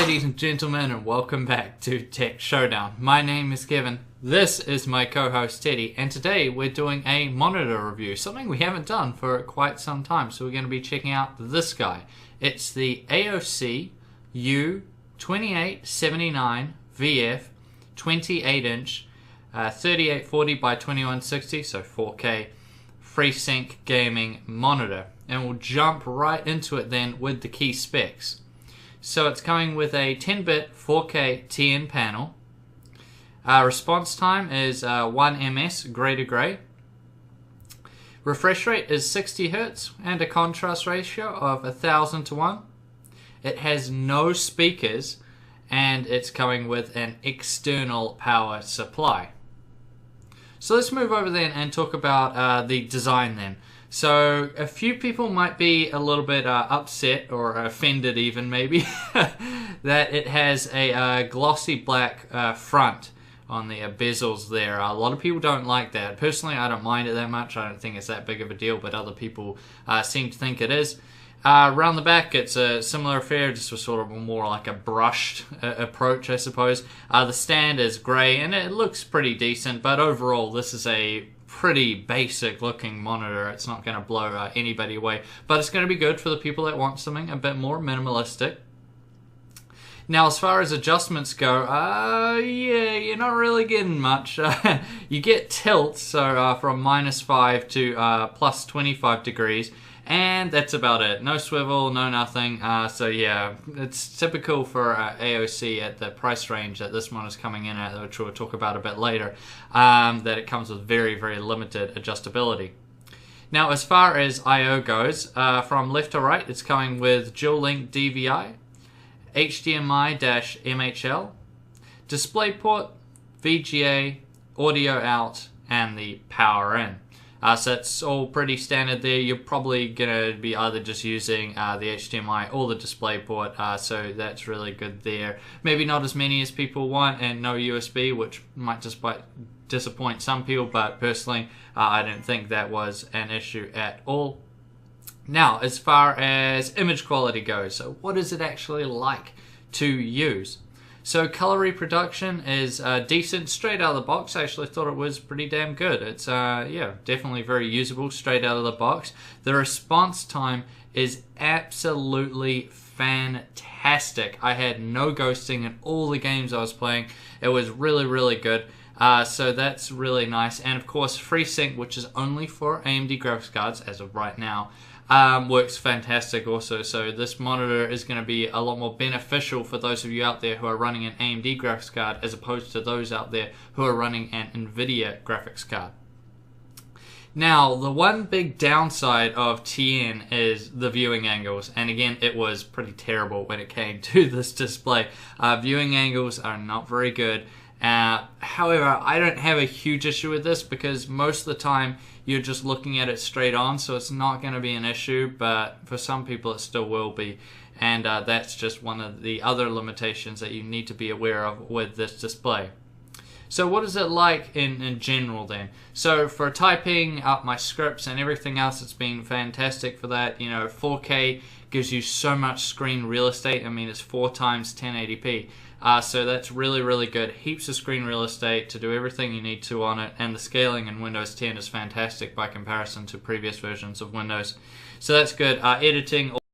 ladies and gentlemen, and welcome back to Tech Showdown. My name is Kevin, this is my co-host Teddy, and today we're doing a monitor review, something we haven't done for quite some time, so we're going to be checking out this guy. It's the AOC U2879VF 28-inch 3840 by 2160, so 4K FreeSync gaming monitor. And we'll jump right into it then with the key specs. So it's coming with a 10-bit 4K TN panel. Response time is 1 ms gray to gray. Refresh rate is 60 Hz and a contrast ratio of 1000 to 1. It has no speakers and it's coming with an external power supply. So let's move over then and talk about the design then. So a few people might be a little bit upset or offended even maybe that it has a glossy black front on the bezels there. A lot of people don't like that. Personally, I don't mind it that much. I don't think it's that big of a deal, but other people seem to think it is. Around the back, it's a similar affair, just a sort of more like a brushed approach, I suppose. The stand is grey and it looks pretty decent, but overall this is a pretty basic looking monitor. It's not going to blow anybody away, but it's going to be good for the people that want something a bit more minimalistic. Now, as far as adjustments go, yeah, you're not really getting much. You get tilt, so from -5 to +25 degrees, and that's about it. No swivel, no nothing. So yeah, it's typical for AOC at the price range that this one is coming in at, which we'll talk about a bit later, that it comes with very, very limited adjustability. Now, as far as I/O goes, from left to right, it's coming with dual link DVI, HDMI-MHL, DisplayPort, VGA, audio out, and the power in. So that's all pretty standard there. You're probably going to be either just using the HDMI or the DisplayPort, so that's really good there. Maybe not as many as people want, and no USB, which might just disappoint some people, but personally I don't think that was an issue at all. Now, as far as image quality goes, so what is it actually like to use? So color reproduction is decent straight out of the box. I actually thought it was pretty damn good. It's yeah, definitely very usable straight out of the box. The response time is absolutely fantastic. I had no ghosting in all the games I was playing. It was really, really good. So that's really nice. And of course, FreeSync, which is only for AMD graphics cards as of right now, works fantastic also. So this monitor is going to be a lot more beneficial for those of you out there who are running an AMD graphics card as opposed to those out there who are running an NVIDIA graphics card. Now, the one big downside of TN is the viewing angles, and again, it was pretty terrible when it came to this display. Viewing angles are not very good. However, I don't have a huge issue with this because most of the time you're just looking at it straight on, so it's not going to be an issue, but for some people it still will be, and that's just one of the other limitations that you need to be aware of with this display. So what is it like in general then? So for typing up my scripts and everything else, it's been fantastic for that. You know, 4K gives you so much screen real estate. I mean, it's 4 times 1080p. So that's really, really good. Heaps of screen real estate to do everything you need to on it, and the scaling in Windows 10 is fantastic by comparison to previous versions of Windows. So that's good. Editing,